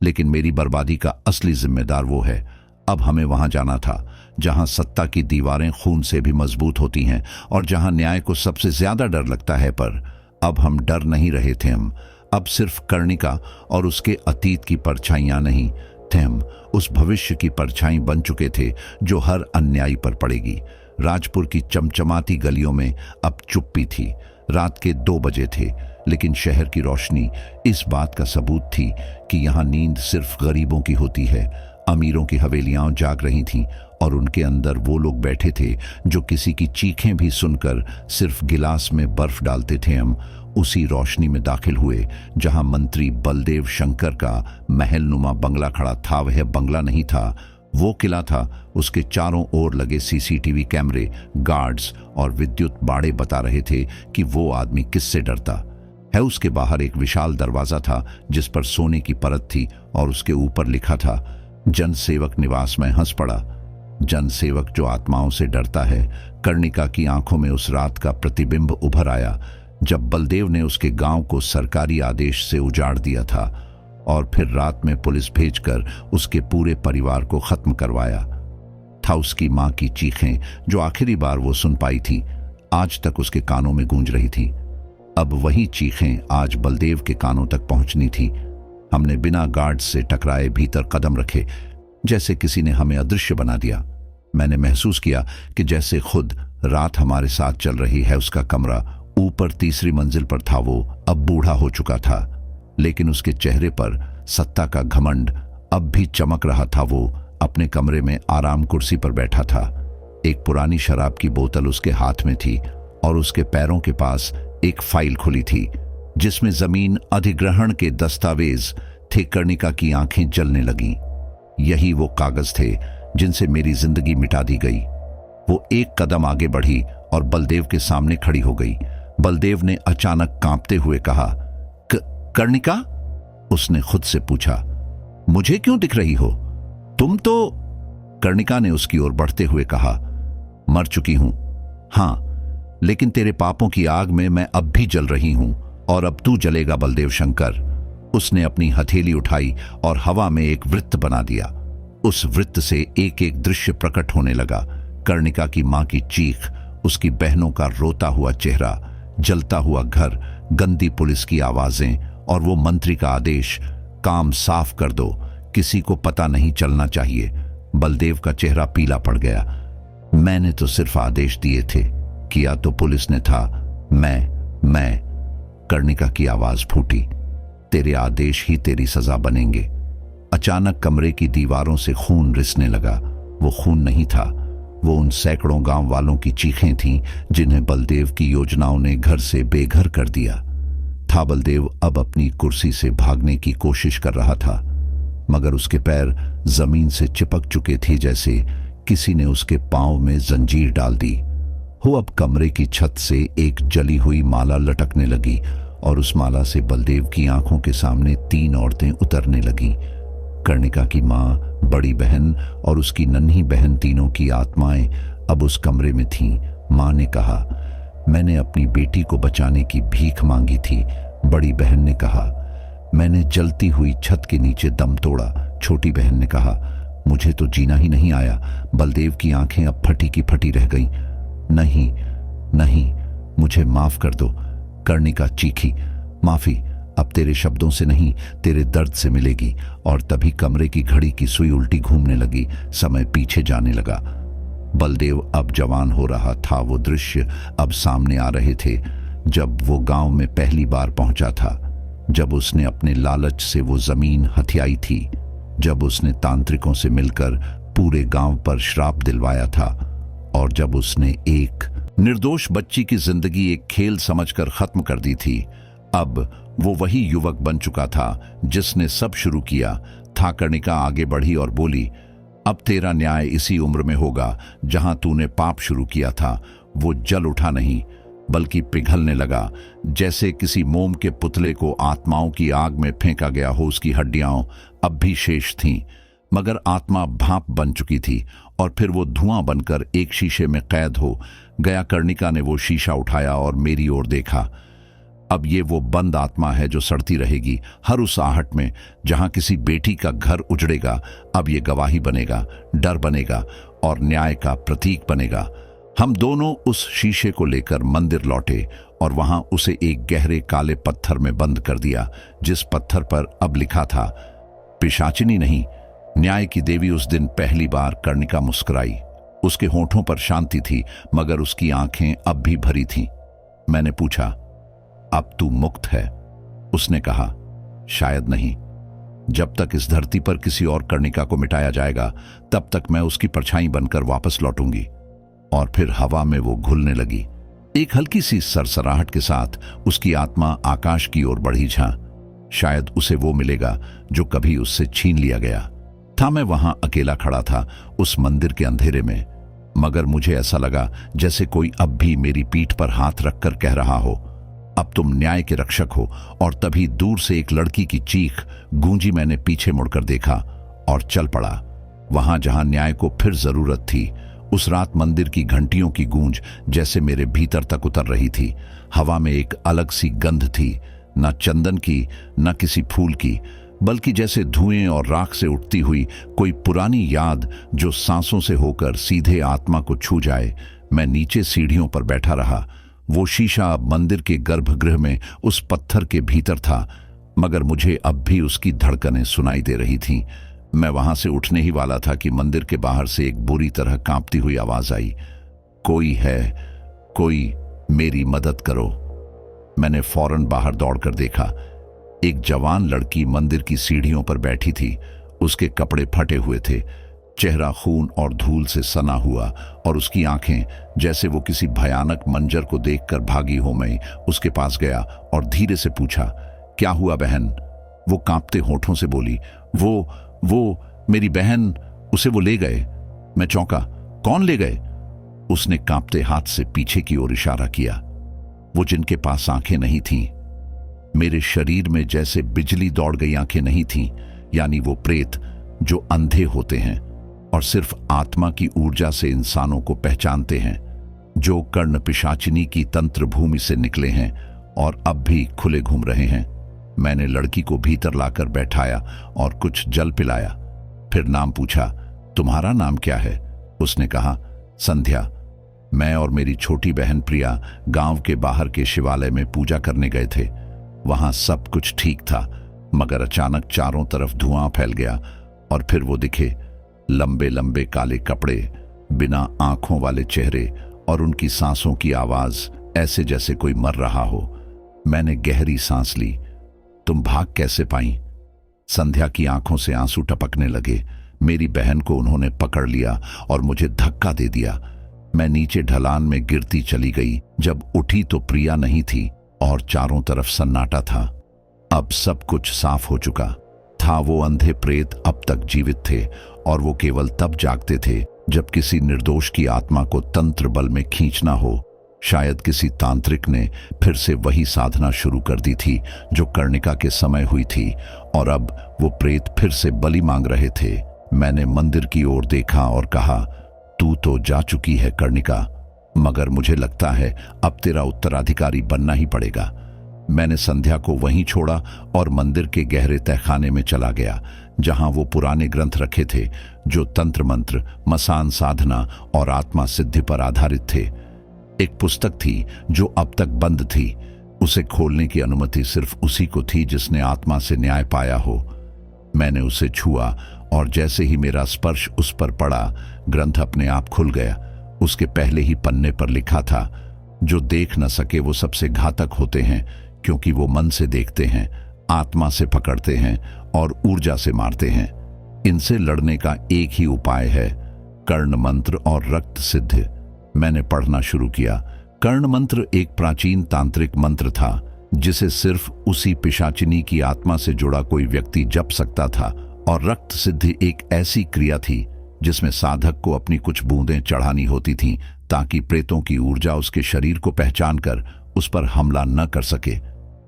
लेकिन मेरी बर्बादी का असली जिम्मेदार वो है। अब हमें वहां जाना था जहां सत्ता की दीवारें खून से भी मजबूत होती हैं और जहां न्याय को सबसे ज्यादा डर लगता है। पर अब हम डर नहीं रहे थे, हम अब सिर्फ कर्णिका और उसके अतीत की परछाइयां नहीं थे, हम उस भविष्य की परछाई बन चुके थे जो हर अन्यायी पर पड़ेगी। राजपुर की चमचमाती गलियों में अब चुप्पी थी। रात के 2 बजे थे, लेकिन शहर की रोशनी इस बात का सबूत थी कि यहाँ नींद सिर्फ गरीबों की होती है। अमीरों की हवेलियां जाग रही थीं और उनके अंदर वो लोग बैठे थे जो किसी की चीखें भी सुनकर सिर्फ गिलास में बर्फ डालते थे। हम उसी रोशनी में दाखिल हुए जहां मंत्री बलदेव शंकर का महलनुमा बंगला खड़ा था। वह बंगला नहीं था, वो किला था। उसके चारों ओर लगे सीसीटीवी कैमरे, गार्ड्स और विद्युत बाड़े बता रहे थे कि वो आदमी किससे डरता है। उसके बाहर एक विशाल दरवाजा था जिस पर सोने की परत थी और उसके ऊपर लिखा था, जनसेवक निवास। में हंस पड़ा। जनसेवक जो आत्माओं से डरता है। कर्णिका की आंखों में उस रात का प्रतिबिंब उभर आया जब बलदेव ने उसके गांव को सरकारी आदेश से उजाड़ दिया था और फिर रात में पुलिस भेजकर उसके पूरे परिवार को खत्म करवाया था। उसकी मां की चीखें जो आखिरी बार वो सुन पाई थी आज तक उसके कानों में गूंज रही थी। अब वही चीखें आज बलदेव के कानों तक पहुंचनी थी। हमने बिना गार्ड से टकराए भीतर कदम रखे, जैसे किसी ने हमें अदृश्य बना दिया। मैंने महसूस किया कि जैसे खुद रात हमारे साथ चल रही है। उसका कमरा ऊपर तीसरी मंजिल पर था। वो अब बूढ़ा हो चुका था, लेकिन उसके चेहरे पर सत्ता का घमंड अब भी चमक रहा था। वो अपने कमरे में आराम कुर्सी पर बैठा था। एक पुरानी शराब की बोतल उसके हाथ में थी और उसके पैरों के पास एक फाइल खुली थी जिसमें जमीन अधिग्रहण के दस्तावेज थे। कर्णिका की आंखें जलने लगीं। यही वो कागज थे जिनसे मेरी जिंदगी मिटा दी गई। वो एक कदम आगे बढ़ी और बलदेव के सामने खड़ी हो गई। बलदेव ने अचानक कांपते हुए कहा, कर्णिका? उसने खुद से पूछा, मुझे क्यों दिख रही हो? तुम तो। कर्णिका ने उसकी ओर बढ़ते हुए कहा, मर चुकी हूं। हां, लेकिन तेरे पापों की आग में मैं अब भी जल रही हूं और अब तू जलेगा बलदेव शंकर। उसने अपनी हथेली उठाई और हवा में एक वृत्त बना दिया। उस वृत्त से एक एक दृश्य प्रकट होने लगा। कर्णिका की मां की चीख, उसकी बहनों का रोता हुआ चेहरा, जलता हुआ घर, गंदी पुलिस की आवाजें और वो मंत्री का आदेश, काम साफ कर दो, किसी को पता नहीं चलना चाहिए। बलदेव का चेहरा पीला पड़ गया। मैंने तो सिर्फ आदेश दिए थे, किया तो पुलिस ने था। मैं कर्णिका की आवाज फूटी, तेरे आदेश ही तेरी सजा बनेंगे। अचानक कमरे की दीवारों से खून रिसने लगा। वो खून नहीं था, वो उन सैकड़ों गांव वालों की चीखें थीं जिन्हें बलदेव की योजनाओं ने घर से बेघर कर दिया था। बलदेव अब अपनी कुर्सी से भागने की कोशिश कर रहा था, मगर उसके पैर जमीन से चिपक चुके थे, जैसे किसी ने उसके पांव में जंजीर डाल दी हो। अब कमरे की छत से एक जली हुई माला लटकने लगी और उस माला से बलदेव की आंखों के सामने 3 औरतें उतरने लगीं। कर्णिका की मां, बड़ी बहन और उसकी नन्ही बहन, तीनों की आत्माएं अब उस कमरे में थीं। मां ने कहा, मैंने अपनी बेटी को बचाने की भीख मांगी थी। बड़ी बहन ने कहा, मैंने जलती हुई छत के नीचे दम तोड़ा। छोटी बहन ने कहा, मुझे तो जीना ही नहीं आया। बलदेव की आंखें अब फटी की फटी रह गईं। नहीं नहीं, मुझे माफ कर दो। कर्णिका चीखी, माफी अब तेरे शब्दों से नहीं, तेरे दर्द से मिलेगी। और तभी कमरे की घड़ी की सुई उल्टी घूमने लगी, समय पीछे जाने लगा। बलदेव अब जवान हो रहा था। वो दृश्य अब सामने आ रहे थे जब वो गांव में पहली बार पहुंचा था, जब उसने अपने लालच से वो जमीन हथियाई थी, जब उसने तांत्रिकों से मिलकर पूरे गांव पर श्राप दिलवाया था, और जब उसने एक निर्दोष बच्ची की जिंदगी एक खेल समझकर खत्म कर दी थी। अब वो वही युवक बन चुका था जिसने सब शुरू किया था। कर्णिका आगे बढ़ी और बोली, अब तेरा न्याय इसी उम्र में होगा जहां तूने पाप शुरू किया था। वो जल उठा नहीं, बल्कि पिघलने लगा, जैसे किसी मोम के पुतले को आत्माओं की आग में फेंका गया हो। उसकी हड्डियां अब भी शेष थीं, मगर आत्मा भाप बन चुकी थी और फिर वो धुआं बनकर एक शीशे में कैद हो गया। कर्णिका ने वो शीशा उठाया और मेरी ओर देखा। अब ये वो बंद आत्मा है जो सड़ती रहेगी हर उस आहट में जहां किसी बेटी का घर उजड़ेगा। अब ये गवाही बनेगा, डर बनेगा और न्याय का प्रतीक बनेगा। हम दोनों उस शीशे को लेकर मंदिर लौटे और वहां उसे एक गहरे काले पत्थर में बंद कर दिया, जिस पत्थर पर अब लिखा था, पिशाचिनी नहीं, न्याय की देवी। उस दिन पहली बार कर्णिका मुस्कुराई। उसके होठों पर शांति थी, मगर उसकी आंखें अब भी भरी थीं। मैंने पूछा, अब तू मुक्त है? उसने कहा, शायद नहीं। जब तक इस धरती पर किसी और कर्णिका को मिटाया जाएगा, तब तक मैं उसकी परछाई बनकर वापस लौटूंगी। और फिर हवा में वो घुलने लगी। एक हल्की सी सरसराहट के साथ उसकी आत्मा आकाश की ओर बढ़ी। शायद उसे वो मिलेगा जो कभी उससे छीन लिया गया था। मैं वहां अकेला खड़ा था उस मंदिर के अंधेरे में, मगर मुझे ऐसा लगा जैसे कोई अब भी मेरी पीठ पर हाथ रखकर कह रहा हो, अब तुम न्याय के रक्षक हो। और तभी दूर से एक लड़की की चीख गूंजी। मैंने पीछे मुड़कर देखा और चल पड़ा। वहां जहां न्याय को फिर जरूरत थी। उस रात मंदिर की घंटियों की गूंज जैसे मेरे भीतर तक उतर रही थी। हवा में एक अलग सी गंध थी, न चंदन की न किसी फूल की, बल्कि जैसे धुएं और राख से उठती हुई कोई पुरानी याद जो सांसों से होकर सीधे आत्मा को छू जाए। मैं नीचे सीढ़ियों पर बैठा रहा। वो शीशा अब मंदिर के गर्भगृह में उस पत्थर के भीतर था, मगर मुझे अब भी उसकी धड़कनें सुनाई दे रही थीं। मैं वहां से उठने ही वाला था कि मंदिर के बाहर से एक बुरी तरह कांपती हुई आवाज आई, कोई है, कोई, मेरी मदद करो। मैंने फौरन बाहर दौड़कर देखा। एक जवान लड़की मंदिर की सीढ़ियों पर बैठी थी। उसके कपड़े फटे हुए थे, चेहरा खून और धूल से सना हुआ, और उसकी आंखें जैसे वो किसी भयानक मंजर को देखकर भागी हो। मैं उसके पास गया और धीरे से पूछा, क्या हुआ बहन? वो कांपते होठों से बोली, वो मेरी बहन, उसे वो ले गए। मैं चौंका, कौन ले गए? उसने कांपते हाथ से पीछे की ओर इशारा किया। वो जिनके पास आंखें नहीं थीं, मेरे शरीर में जैसे बिजली दौड़ गई आंखें नहीं थीं, यानी वो प्रेत जो अंधे होते हैं और सिर्फ आत्मा की ऊर्जा से इंसानों को पहचानते हैं, जो कर्ण पिशाचिनी की तंत्र भूमि से निकले हैं और अब भी खुले घूम रहे हैं। मैंने लड़की को भीतर लाकर बैठाया और कुछ जल पिलाया। फिर नाम पूछा, तुम्हारा नाम क्या है? उसने कहा, संध्या। मैं और मेरी छोटी बहन प्रिया गांव के बाहर के शिवालय में पूजा करने गए थे। वहां सब कुछ ठीक था, मगर अचानक चारों तरफ धुआं फैल गया और फिर वो दिखे, लंबे लंबे काले कपड़े, बिना आंखों वाले चेहरे और उनकी सांसों की आवाज ऐसे जैसे कोई मर रहा हो। मैंने गहरी सांस ली। तुम भाग कैसे पाई? संध्या की आंखों से आंसू टपकने लगे। मेरी बहन को उन्होंने पकड़ लिया और मुझे धक्का दे दिया। मैं नीचे ढलान में गिरती चली गई। जब उठी तो प्रिया नहीं थी और चारों तरफ सन्नाटा था। अब सब कुछ साफ हो चुका था। वो अंधे प्रेत अब तक जीवित थे और वो केवल तब जागते थे जब किसी निर्दोष की आत्मा को तंत्र बल में खींचना हो। शायद किसी तांत्रिक ने फिर से वही साधना शुरू कर दी थी जो कर्णिका के समय हुई थी, और अब वो प्रेत फिर से बलि मांग रहे थे। मैंने मंदिर की ओर देखा और कहा, तू तो जा चुकी है कर्णिका, मगर मुझे लगता है अब तेरा उत्तराधिकारी बनना ही पड़ेगा। मैंने संध्या को वहीं छोड़ा और मंदिर के गहरे तहखाने में चला गया, जहां वो पुराने ग्रंथ रखे थे जो तंत्र मंत्र, मसान साधना और आत्मा सिद्धि पर आधारित थे। एक पुस्तक थी जो अब तक बंद थी। उसे खोलने की अनुमति सिर्फ उसी को थी जिसने आत्मा से न्याय पाया हो। मैंने उसे छुआ और जैसे ही मेरा स्पर्श उस पर पड़ा, ग्रंथ अपने आप खुल गया। उसके पहले ही पन्ने पर लिखा था, जो देख न सके वो सबसे घातक होते हैं, क्योंकि वो मन से देखते हैं, आत्मा से पकड़ते हैं और ऊर्जा से मारते हैं। इनसे लड़ने का एक ही उपाय है, कर्ण मंत्र और रक्त सिद्ध। मैंने पढ़ना शुरू किया। कर्ण मंत्र एक प्राचीन तांत्रिक मंत्र था जिसे सिर्फ उसी पिशाचिनी की आत्मा से जुड़ा कोई व्यक्ति जप सकता था, और रक्त सिद्धि एक ऐसी क्रिया थी जिसमें साधक को अपनी कुछ बूंदें चढ़ानी होती थीं ताकि प्रेतों की ऊर्जा उसके शरीर को पहचान कर उस पर हमला न कर सके।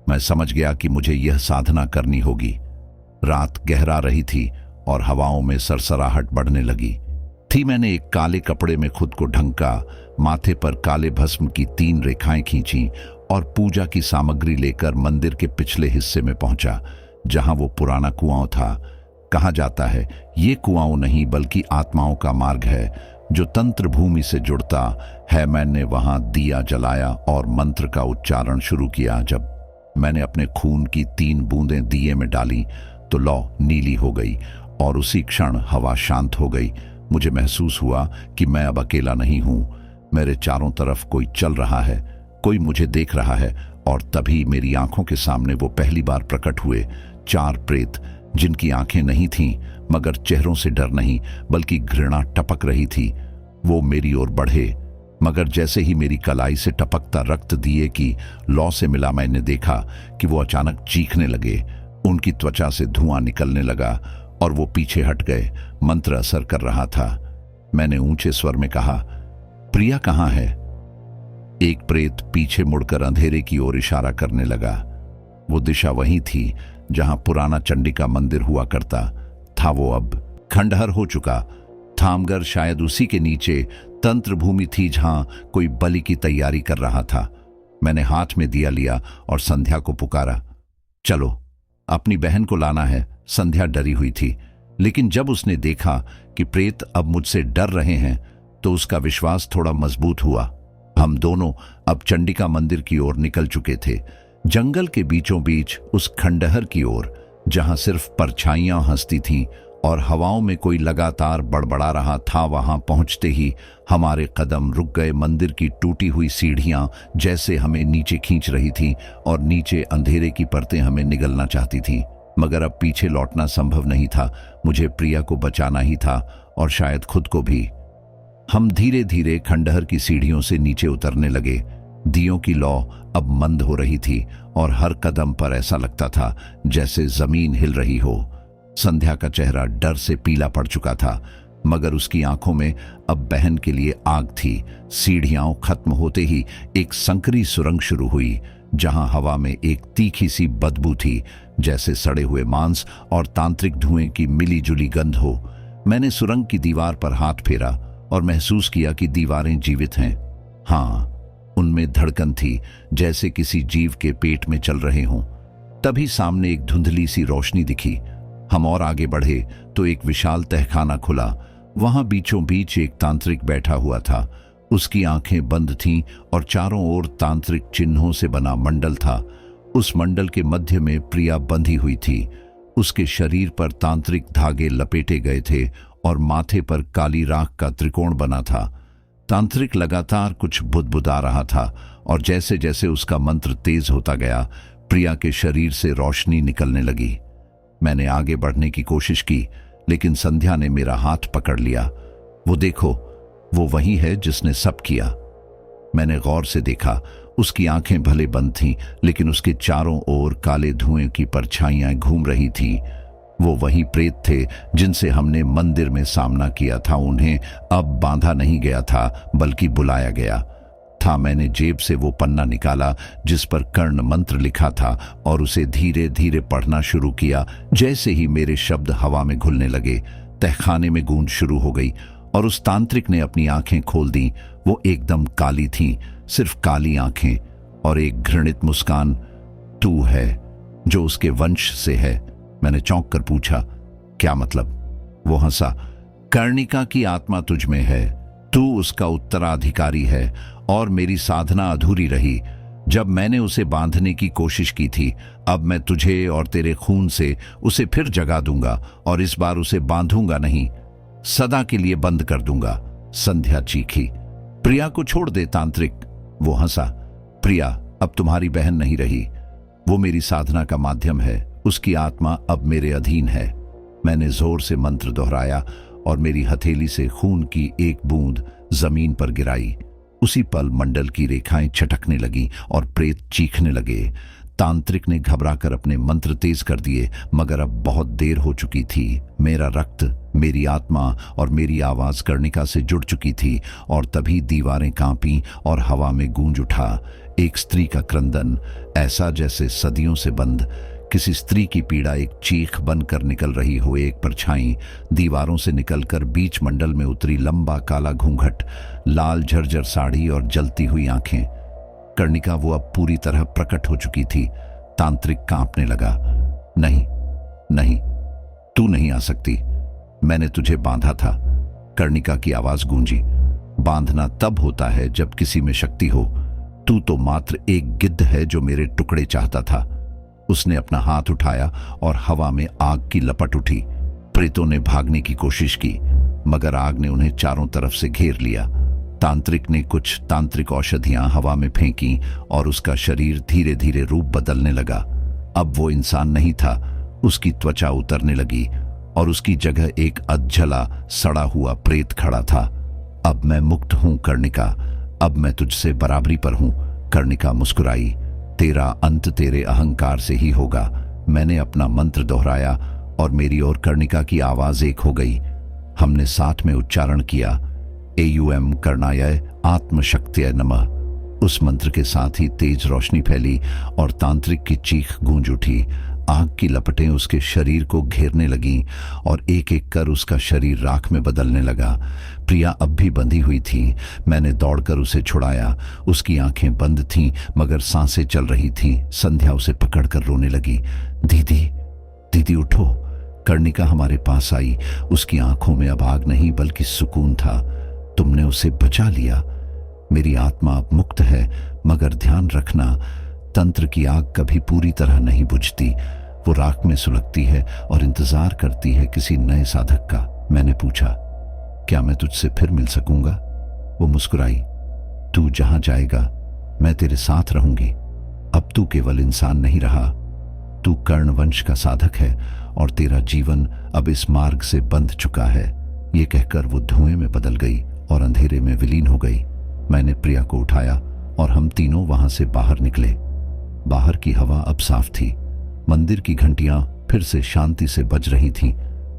मैं समझ गया कि मुझे यह साधना करनी होगी। रात गहरा रही थी और हवाओं में सरसराहट बढ़ने लगी थी। मैंने एक काले कपड़े में खुद को ढंका, माथे पर काले भस्म की 3 रेखाएं खींची और पूजा की सामग्री लेकर मंदिर के पिछले हिस्से में पहुंचा, जहां वो पुराना कुआं था। कहा जाता है ये कुआं नहीं बल्कि आत्माओं का मार्ग है जो तंत्र भूमि से जुड़ता है। मैंने वहां दिया जलाया और मंत्र का उच्चारण शुरू किया। जब मैंने अपने खून की 3 बूंदें दिए में डाली तो लौ नीली हो गई और उसी क्षण हवा शांत हो गई। मुझे महसूस हुआ कि मैं अब अकेला नहीं हूं। मेरे चारों तरफ कोई चल रहा है, कोई मुझे देख रहा है, और तभी मेरी आंखों के सामने वो पहली बार प्रकट हुए। 4 प्रेत जिनकी आंखें नहीं थीं, मगर चेहरों से डर नहीं बल्कि घृणा टपक रही थी। वो मेरी ओर बढ़े, मगर जैसे ही मेरी कलाई से टपकता रक्त दिए की लौ से मिला, मैंने देखा कि वो अचानक चीखने लगे। उनकी त्वचा से धुआं निकलने लगा और वो पीछे हट गए। मंत्र असर कर रहा था। मैंने ऊंचे स्वर में कहा, प्रिया कहाँ है? एक प्रेत पीछे मुड़कर अंधेरे की ओर इशारा करने लगा। वो दिशा वही थी जहां पुराना चंडिका मंदिर हुआ करता था। वो अब खंडहर हो चुका। थामगर शायद उसी के नीचे तंत्र भूमि थी जहां कोई बलि की तैयारी कर रहा था। मैंने हाथ में दिया लिया और संध्या को पुकारा। चलो, अपनी बहन को लाना है। संध्या डरी हुई थी, लेकिन जब उसने देखा कि प्रेत अब मुझसे डर रहे हैं तो उसका विश्वास थोड़ा मजबूत हुआ। हम दोनों अब चंडिका मंदिर की ओर निकल चुके थे, जंगल के बीचों बीच उस खंडहर की ओर जहां सिर्फ परछाइयां हंसती थीं और हवाओं में कोई लगातार बड़बड़ा रहा था। वहां पहुंचते ही हमारे कदम रुक गए। मंदिर की टूटी हुई सीढ़ियां जैसे हमें नीचे खींच रही थीं और नीचे अंधेरे की परतें हमें निगलना चाहती थीं, मगर अब पीछे लौटना संभव नहीं था। मुझे प्रिया को बचाना ही था और शायद खुद को भी। हम धीरे धीरे खंडहर की सीढ़ियों से नीचे उतरने लगे। दियों की लौ अब मंद हो रही थी और हर कदम पर ऐसा लगता था जैसे जमीन हिल रही हो। संध्या का चेहरा डर से पीला पड़ चुका था, मगर उसकी आंखों में अब बहन के लिए आग थी। सीढ़ियां खत्म होते ही एक संकरी सुरंग शुरू हुई, जहां हवा में एक तीखी सी बदबू थी, जैसे सड़े हुए मांस और तांत्रिक धुएं की मिली जुली गंध हो। मैंने सुरंग की दीवार पर हाथ फेरा और महसूस किया कि दीवारें जीवित हैं। हाँ, उनमें धड़कन थी, जैसे किसी जीव के पेट में चल रहे हों। तभी सामने एक धुंधली सी रोशनी दिखी। हम और आगे बढ़े तो एक विशाल तहखाना खुला। वहां बीचों बीच एक तांत्रिक बैठा हुआ था। उसकी आंखें बंद थीं और चारों ओर तांत्रिक चिन्हों से बना मंडल था। उस मंडल के मध्य में प्रिया बंधी हुई थी। उसके शरीर पर तांत्रिक धागे लपेटे गए थे और माथे पर काली राख का त्रिकोण बना था। तांत्रिक लगातार कुछ बुदबुदा रहा था और जैसे जैसे उसका मंत्र तेज होता गया, प्रिया के शरीर से रोशनी निकलने लगी। मैंने आगे बढ़ने की कोशिश की, लेकिन संध्या ने मेरा हाथ पकड़ लिया। वो देखो, वो वही है जिसने सब किया। मैंने गौर से देखा। उसकी आंखें भले बंद थीं, लेकिन उसके चारों ओर काले धुएं की परछाइयां घूम रही थीं। वो वही प्रेत थे जिनसे हमने मंदिर में सामना किया था। उन्हें अब बांधा नहीं गया था, बल्कि बुलाया गया था। मैंने जेब से वो पन्ना निकाला जिस पर कर्ण मंत्र लिखा था और उसे धीरे धीरे पढ़ना शुरू किया। जैसे ही मेरे शब्द हवा में घुलने लगे, तहखाने में गूंज शुरू हो गई और उस तांत्रिक ने अपनी आंखें खोल दी। वो एकदम काली थीं, सिर्फ काली आंखें और एक घृणित मुस्कान। तू है जो उसके वंश से है? मैंने चौंक कर पूछा। क्या मतलब? वो हंसा। कर्णिका की आत्मा तुझ में है, तू उसका उत्तराधिकारी है और मेरी साधना अधूरी रही जब मैंने उसे बांधने की कोशिश की थी। अब मैं तुझे और तेरे खून से उसे फिर जगा दूंगा और इस बार उसे बांधूंगा नहीं, सदा के लिए बंद कर दूंगा। संध्या चीखी। प्रिया को छोड़ दे तांत्रिक। वो हंसा। प्रिया अब तुम्हारी बहन नहीं रही, वो मेरी साधना का माध्यम है। उसकी आत्मा अब मेरे अधीन है। मैंने जोर से मंत्र दोहराया और मेरी हथेली से खून की एक बूंद जमीन पर गिराई। उसी पल मंडल की रेखाएं छटकने लगी और प्रेत चीखने लगे। तांत्रिक ने घबराकर अपने मंत्र तेज कर दिए, मगर अब बहुत देर हो चुकी थी। मेरा रक्त, मेरी आत्मा और मेरी आवाज कर्णिका से जुड़ चुकी थी और तभी दीवारें कांपीं और हवा में गूंज उठा एक स्त्री का क्रंदन, ऐसा जैसे सदियों से बंद किसी स्त्री की पीड़ा एक चीख बनकर निकल रही हो। एक परछाई दीवारों से निकलकर बीच मंडल में उतरी। लंबा काला घूंघट, लाल झरझर साड़ी और जलती हुई आंखें। कर्णिका वो अब पूरी तरह प्रकट हो चुकी थी। तांत्रिक कांपने लगा। नहीं नहीं, तू नहीं आ सकती, मैंने तुझे बांधा था। कर्णिका की आवाज गूंजी। बांधना तब होता है जब किसी में शक्ति हो। तू तो मात्र एक गिद्ध है जो मेरे टुकड़े चाहता था। उसने अपना हाथ उठाया और हवा में आग की लपट उठी। प्रेतों ने भागने की कोशिश की, मगर आग ने उन्हें चारों तरफ से घेर लिया। तांत्रिक ने कुछ तांत्रिक औषधियां हवा में फेंकी और उसका शरीर धीरे धीरे रूप बदलने लगा। अब वो इंसान नहीं था। उसकी त्वचा उतरने लगी और उसकी जगह एक अधजला सड़ा हुआ प्रेत खड़ा था। अब मैं मुक्त हूं कर्णिका, अब मैं तुझसे बराबरी पर हूं। कर्णिका मुस्कुराई। तेरा अंत तेरे अहंकार से ही होगा। मैंने अपना मंत्र दोहराया और मेरी और कर्णिका की आवाज एक हो गई। हमने साथ में उच्चारण किया, एयुएम कर्णाय आत्मशक्त्यै नमः। उस मंत्र के साथ ही तेज रोशनी फैली और तांत्रिक की चीख गूंज उठी। आग की लपटें उसके शरीर को घेरने लगीं और एक एक कर उसका शरीर राख में बदलने लगा। प्रिया अब भी बंधी हुई थी। मैंने दौड़कर उसे छुड़ाया। उसकी आंखें बंद थीं मगर सांसें चल रही थीं। संध्या उसे पकड़कर रोने लगी। दीदी, दीदी उठो। कर्णिका हमारे पास आई। उसकी आंखों में अब आग नहीं बल्कि सुकून था। तुमने उसे बचा लिया। मेरी आत्मा अब मुक्त है, मगर ध्यान रखना, तंत्र की आग कभी पूरी तरह नहीं बुझती। वो राख में सुलगती है और इंतजार करती है किसी नए साधक का। मैंने पूछा, क्या मैं तुझसे फिर मिल सकूंगा? वो मुस्कुराई। तू जहां जाएगा मैं तेरे साथ रहूंगी। अब तू केवल इंसान नहीं रहा, तू कर्ण वंश का साधक है और तेरा जीवन अब इस मार्ग से बंध चुका है। ये कहकर वो धुएं में बदल गई और अंधेरे में विलीन हो गई। मैंने प्रिया को उठाया और हम तीनों वहां से बाहर निकले। बाहर की हवा अब साफ थी। मंदिर की घंटियां फिर से शांति से बज रही थीं,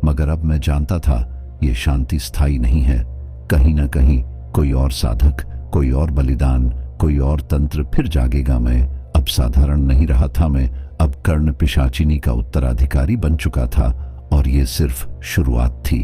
मगर अब मैं जानता था ये शांति स्थायी नहीं है। कहीं ना कहीं कोई और साधक, कोई और बलिदान, कोई और तंत्र फिर जागेगा। मैं अब साधारण नहीं रहा था। मैं अब कर्ण पिशाचिनी का उत्तराधिकारी बन चुका था और ये सिर्फ शुरुआत थी।